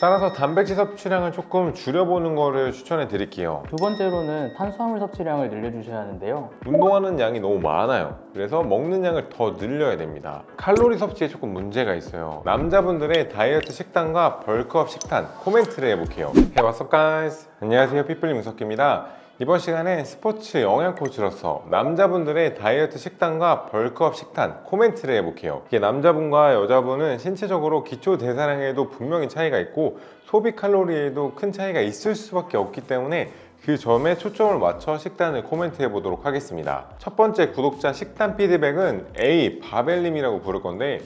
따라서 단백질 섭취량을 조금 줄여보는 거를 추천해 드릴게요. 두 번째로는 탄수화물 섭취량을 늘려주셔야 하는데요. 운동하는 양이 너무 많아요. 그래서 먹는 양을 더 늘려야 됩니다. 칼로리 섭취에 조금 문제가 있어요. 남자분들의 다이어트 식단과 벌크업 식단 코멘트를 해볼게요. Hey, what's up guys? 안녕하세요, 핏불리 문석기입니다. 이번 시간엔 스포츠 영양 코치로서 남자분들의 다이어트 식단과 벌크업 식단 코멘트를 해볼게요. 이게 남자분과 여자분은 신체적으로 기초 대사량에도 분명히 차이가 있고 소비 칼로리에도 큰 차이가 있을 수밖에 없기 때문에 그 점에 초점을 맞춰 식단을 코멘트해 보도록 하겠습니다. 첫 번째 구독자 식단 피드백은 A 바벨님이라고 부를 건데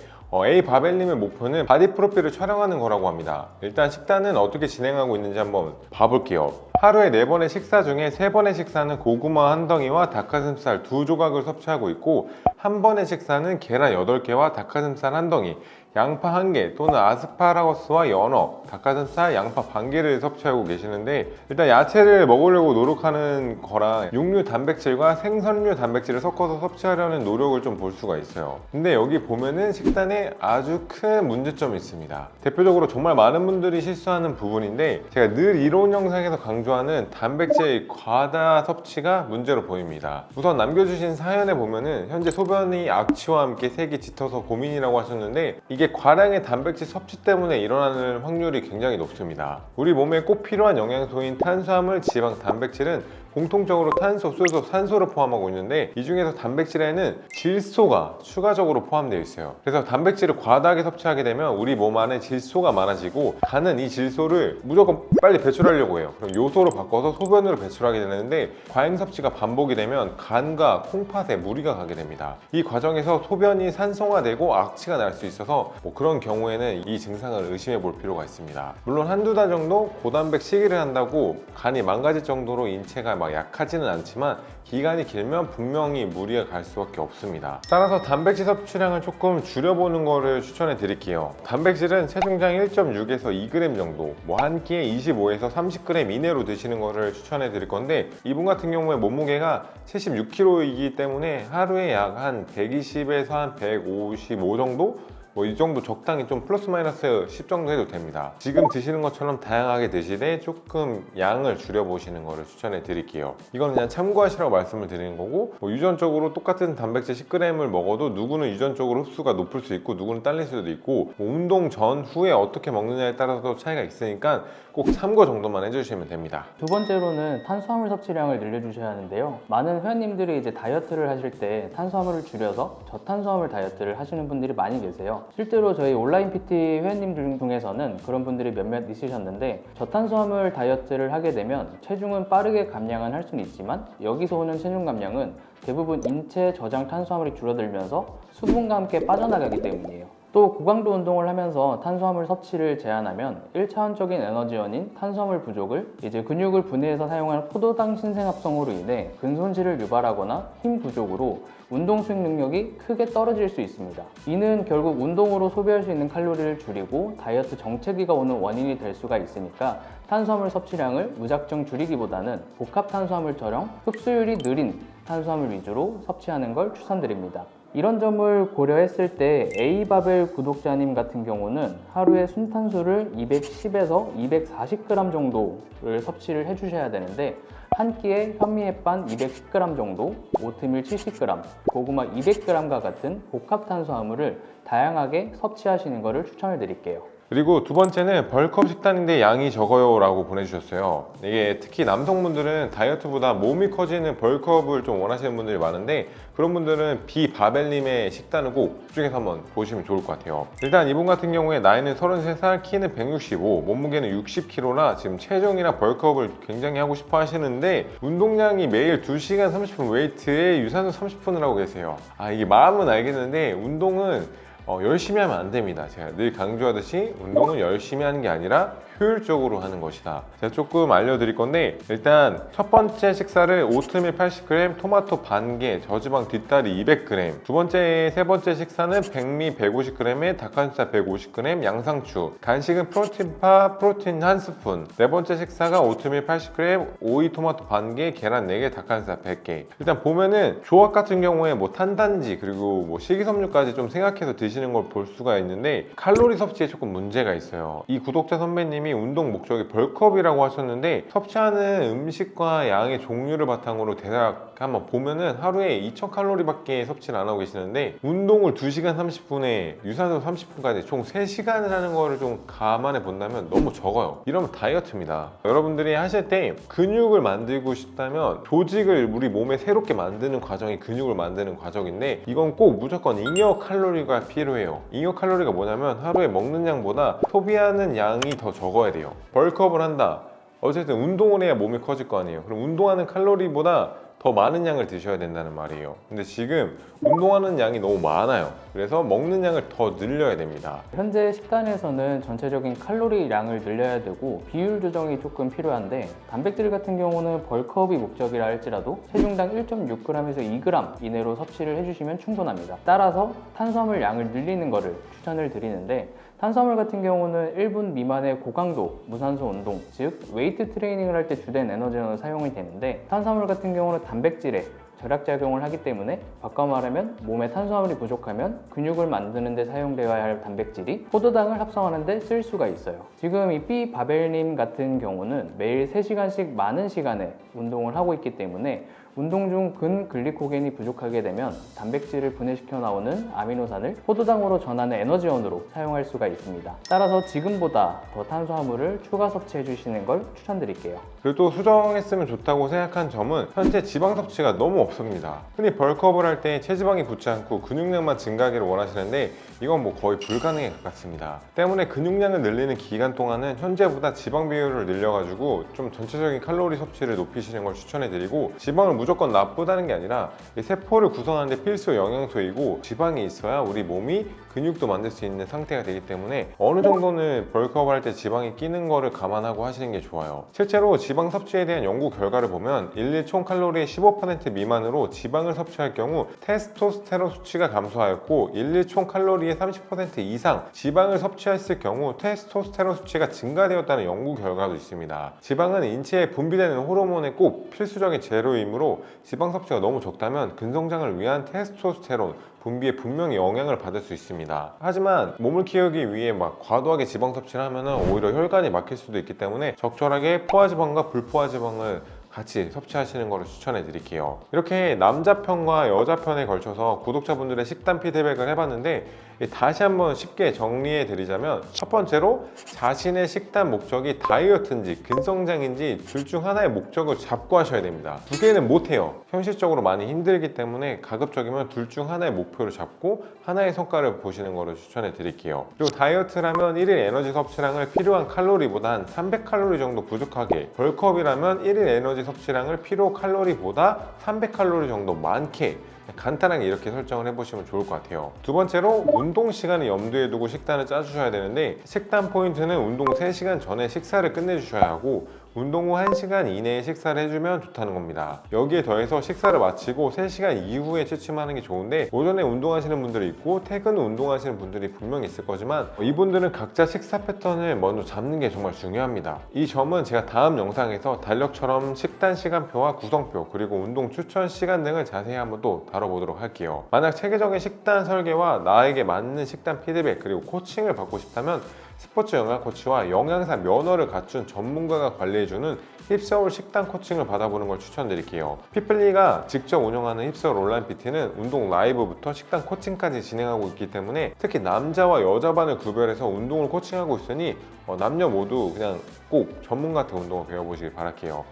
A 바벨님의 목표는 바디 프로필을 촬영하는 거라고 합니다. 일단 식단은 어떻게 진행하고 있는지 한번 봐볼게요. 하루에 4번의 식사 중에 3번의 식사는 고구마 한 덩이와 닭가슴살 2조각을 섭취하고 있고 한 번의 식사는 계란 8개와 닭가슴살 한 덩이, 양파 1개 또는 아스파라거스와 연어, 닭가슴살, 양파 반 개를 섭취하고 계시는데 일단 야채를 먹으려고 노력하는 거랑 육류 단백질과 생선류 단백질을 섞어서 섭취하려는 노력을 좀 볼 수가 있어요. 근데 여기 보면은 식단에 아주 큰 문제점이 있습니다. 대표적으로 정말 많은 분들이 실수하는 부분인데 제가 늘 이론 영상에서 강조하는 단백질 과다 섭취가 문제로 보입니다. 우선 남겨주신 사연에 보면은 현재 소변이 악취와 함께 색이 짙어서 고민이라고 하셨는데 이게 과량의 단백질 섭취 때문에 일어나는 확률이 굉장히 높습니다. 우리 몸에 꼭 필요한 영양소인 탄수화물, 지방, 단백질은 공통적으로 탄소, 수소, 산소를 포함하고 있는데 이 중에서 단백질에는 질소가 추가적으로 포함되어 있어요. 그래서 단백질을 과다하게 섭취하게 되면 우리 몸 안에 질소가 많아지고 간은 이 질소를 무조건 빨리 배출하려고 해요. 그럼 요소로 바꿔서 소변으로 배출하게 되는데 과잉 섭취가 반복이 되면 간과 콩팥에 무리가 가게 됩니다. 이 과정에서 소변이 산성화되고 악취가 날 수 있어서 그런 경우에는 이 증상을 의심해 볼 필요가 있습니다. 물론 한두 달 정도 고단백 식이를 한다고 간이 망가질 정도로 인체가 막 약하지는 않지만 기간이 길면 분명히 무리가 갈 수밖에 없습니다. 따라서 단백질 섭취량을 조금 줄여보는 거를 추천해 드릴게요. 단백질은 체중당 1.6에서 2g 정도, 한 끼에 25에서 30g 이내로 드시는 거를 추천해 드릴 건데 이분 같은 경우에 몸무게가 76kg이기 때문에 하루에 약 한 120에서 한 155 정도? 이 정도 적당히 좀 플러스 마이너스 10 정도 해도 됩니다. 지금 드시는 것처럼 다양하게 드시되 조금 양을 줄여보시는 것을 추천해 드릴게요. 이건 그냥 참고하시라고 말씀을 드리는 거고 유전적으로 똑같은 단백질 10g을 먹어도 누구는 유전적으로 흡수가 높을 수 있고 누구는 딸릴 수도 있고 운동 전, 후에 어떻게 먹느냐에 따라서 차이가 있으니까 꼭 참고 정도만 해주시면 됩니다. 두 번째로는 탄수화물 섭취량을 늘려주셔야 하는데요. 많은 회원님들이 이제 다이어트를 하실 때 탄수화물을 줄여서 저탄수화물 다이어트를 하시는 분들이 많이 계세요. 실제로 저희 온라인 PT 회원님들 중에서는 그런 분들이 몇몇 있으셨는데 저탄수화물 다이어트를 하게 되면 체중은 빠르게 감량은 할 수는 있지만 여기서 오는 체중 감량은 대부분 인체 저장 탄수화물이 줄어들면서 수분과 함께 빠져나가기 때문이에요. 또 고강도 운동을 하면서 탄수화물 섭취를 제한하면 1차원적인 에너지원인 탄수화물 부족을 이제 근육을 분해해서 사용하는 포도당 신생합성으로 인해 근손실을 유발하거나 힘 부족으로 운동 수행 능력이 크게 떨어질 수 있습니다. 이는 결국 운동으로 소비할 수 있는 칼로리를 줄이고 다이어트 정체기가 오는 원인이 될 수가 있으니까 탄수화물 섭취량을 무작정 줄이기보다는 복합 탄수화물처럼 흡수율이 느린 탄수화물 위주로 섭취하는 걸 추천드립니다. 이런 점을 고려했을 때 A바벨 구독자님 같은 경우는 하루에 순탄수를 210에서 240g 정도를 섭취를 해주셔야 되는데 한 끼에 현미햇반 210g 정도, 오트밀 70g, 고구마 200g과 같은 복합 탄수화물을 다양하게 섭취하시는 것을 추천을 드릴게요. 그리고 두 번째는 벌크업 식단인데 양이 적어요 라고 보내주셨어요. 이게 특히 남성분들은 다이어트보다 몸이 커지는 벌크업을 좀 원하시는 분들이 많은데 그런 분들은 비바벨님의 식단을 꼭 집중해서 한번 보시면 좋을 것 같아요. 일단 이분 같은 경우에 나이는 33살, 키는 165, 몸무게는 60kg라 지금 체중이나 벌크업을 굉장히 하고 싶어 하시는데 운동량이 매일 2시간 30분 웨이트에 유산소 30분을 하고 계세요. 이게 마음은 알겠는데 운동은 열심히 하면 안 됩니다. 제가 늘 강조하듯이 운동은 열심히 하는 게 아니라 효율적으로 하는 것이다. 제가 조금 알려드릴 건데 일단 첫 번째 식사를 오트밀 80g, 토마토 반개, 저지방 뒷다리 200g 두 번째, 세 번째 식사는 백미 150g에 닭가슴살 150g, 양상추 간식은 프로틴파, 프로틴 한 스푼 네 번째 식사가 오트밀 80g, 오이 토마토 반개, 계란 4개, 닭가슴살 100개 일단 보면은 조합 같은 경우에 탄단지 그리고 식이섬유까지 좀 생각해서 드시는 드시는 걸 볼 수가 있는데 칼로리 섭취에 조금 문제가 있어요. 이 구독자 선배님이 운동 목적이 벌크업이라고 하셨는데 섭취하는 음식과 양의 종류를 바탕으로 대략 한번 보면은 하루에 2000칼로리밖에 섭취를 안 하고 계시는데 운동을 2시간 30분에 유산소 30분까지 총 3시간을 하는 거를 좀 감안해 본다면 너무 적어요. 이러면 다이어트입니다. 여러분들이 하실 때 근육을 만들고 싶다면 조직을 우리 몸에 새롭게 만드는 과정이 근육을 만드는 과정인데 이건 꼭 무조건 잉여 칼로리가 필요해요. 잉여 칼로리가 뭐냐면 하루에 먹는 양보다 소비하는 양이 더 적어야 돼요. 벌크업을 한다. 어쨌든 운동을 해야 몸이 커질 거 아니에요. 그럼 운동하는 칼로리보다 더 많은 양을 드셔야 된다는 말이에요. 근데 지금 운동하는 양이 너무 많아요. 그래서 먹는 양을 더 늘려야 됩니다. 현재 식단에서는 전체적인 칼로리량을 늘려야 되고 비율 조정이 조금 필요한데 단백질 같은 경우는 벌크업이 목적이라 할지라도 체중당 1.6g에서 2g 이내로 섭취를 해주시면 충분합니다. 따라서 탄수화물 양을 늘리는 것을 추천을 드리는데 탄수화물 같은 경우는 1분 미만의 고강도 무산소 운동, 즉 웨이트 트레이닝을 할 때 주된 에너지원으로 사용이 되는데 탄수화물 같은 경우는 단백질에 절약작용을 하기 때문에 바꿔 말하면 몸에 탄수화물이 부족하면 근육을 만드는 데 사용되어야 할 단백질이 포도당을 합성하는 데 쓸 수가 있어요. 지금 이 삐바벨님 같은 경우는 매일 3시간씩 많은 시간에 운동을 하고 있기 때문에 운동 중 근글리코겐이 부족하게 되면 단백질을 분해시켜 나오는 아미노산을 포도당으로 전하는 에너지원으로 사용할 수가 있습니다. 따라서 지금보다 더 탄수화물을 추가 섭취해 주시는 걸 추천드릴게요. 그리고 또 수정했으면 좋다고 생각한 점은 현재 지방 섭취가 너무 없습니다. 흔히 벌크업을 할 때 체지방이 붙지 않고 근육량만 증가하기를 원하시는데 이건 뭐 거의 불가능에 가깝습니다. 때문에 근육량을 늘리는 기간 동안은 현재보다 지방 비율을 늘려가지고 좀 전체적인 칼로리 섭취를 높이시는 걸 추천해드리고 지방을 무조건 나쁘다는 게 아니라 이 세포를 구성하는 데 필수 영양소이고 지방이 있어야 우리 몸이 근육도 만들 수 있는 상태가 되기 때문에 어느 정도는 벌크업 할 때 지방이 끼는 거를 감안하고 하시는 게 좋아요. 실제로 지방 섭취에 대한 연구 결과를 보면 일일 총 칼로리의 15% 미만으로 지방을 섭취할 경우 테스토스테론 수치가 감소하였고 일일 총 칼로리의 30% 이상 지방을 섭취했을 경우 테스토스테론 수치가 증가되었다는 연구 결과도 있습니다. 지방은 인체에 분비되는 호르몬의 꼭 필수적인 재료이므로 지방 섭취가 너무 적다면 근성장을 위한 테스토스테론 분비에 분명히 영향을 받을 수 있습니다. 하지만 몸을 키우기 위해 막 과도하게 지방 섭취를 하면 오히려 혈관이 막힐 수도 있기 때문에 적절하게 포화지방과 불포화지방을 같이 섭취하시는 것을 추천해 드릴게요. 이렇게 남자 편과 여자 편에 걸쳐서 구독자분들의 식단 피드백을 해봤는데 다시 한번 쉽게 정리해 드리자면 첫 번째로 자신의 식단 목적이 다이어트인지 근성장인지 둘 중 하나의 목적을 잡고 하셔야 됩니다. 두 개는 못해요. 현실적으로 많이 힘들기 때문에 가급적이면 둘 중 하나의 목표를 잡고 하나의 성과를 보시는 것을 추천해 드릴게요. 그리고 다이어트라면 1일 에너지 섭취량을 필요한 칼로리보다 한 300칼로리 정도 부족하게, 벌크업이라면 1일 에너지 섭취량을 필요 칼로리보다 300칼로리 정도 많게 간단하게 이렇게 설정을 해보시면 좋을 것 같아요. 두 번째로 운동 시간을 염두에 두고 식단을 짜주셔야 되는데 식단 포인트는 운동 3시간 전에 식사를 끝내주셔야 하고 운동 후 1시간 이내에 식사를 해주면 좋다는 겁니다. 여기에 더해서 식사를 마치고 3시간 이후에 취침하는 게 좋은데 오전에 운동하시는 분들이 있고 퇴근 후 운동하시는 분들이 분명히 있을 거지만 이분들은 각자 식사 패턴을 먼저 잡는 게 정말 중요합니다. 이 점은 제가 다음 영상에서 달력처럼 식단 시간표와 구성표 그리고 운동 추천 시간 등을 자세히 한번 또 다뤄보도록 할게요. 만약 체계적인 식단 설계와 나에게 맞는 식단 피드백 그리고 코칭을 받고 싶다면 스포츠 영양 코치와 영양사 면허를 갖춘 전문가가 관리해주는 힙서울 식단 코칭을 받아보는 걸 추천드릴게요. 피플리가 직접 운영하는 힙서울 온라인 PT는 운동 라이브부터 식단 코칭까지 진행하고 있기 때문에 특히 남자와 여자반을 구별해서 운동을 코칭하고 있으니 남녀 모두 그냥 꼭 전문가한테 운동을 배워보시길 바랄게요.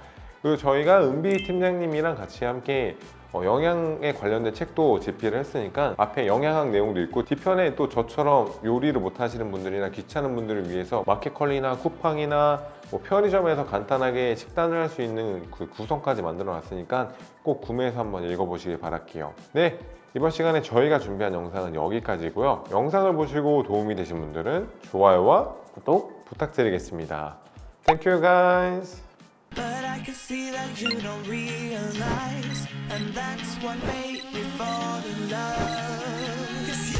그리고 저희가 은비 팀장님이랑 같이 함께 영양에 관련된 책도 집필을 했으니까 앞에 영양학 내용도 있고 뒤편에 또 저처럼 요리를 못 하시는 분들이나 귀찮은 분들을 위해서 마켓컬리나 쿠팡이나 편의점에서 간단하게 식단을 할 수 있는 그 구성까지 만들어 놨으니까 꼭 구매해서 한번 읽어보시길 바랄게요. 네, 이번 시간에 저희가 준비한 영상은 여기까지고요. 영상을 보시고 도움이 되신 분들은 좋아요와 구독 부탁드리겠습니다. Thank you guys. But I can see that you don't realize, and that's what made me fall in love. 'Cause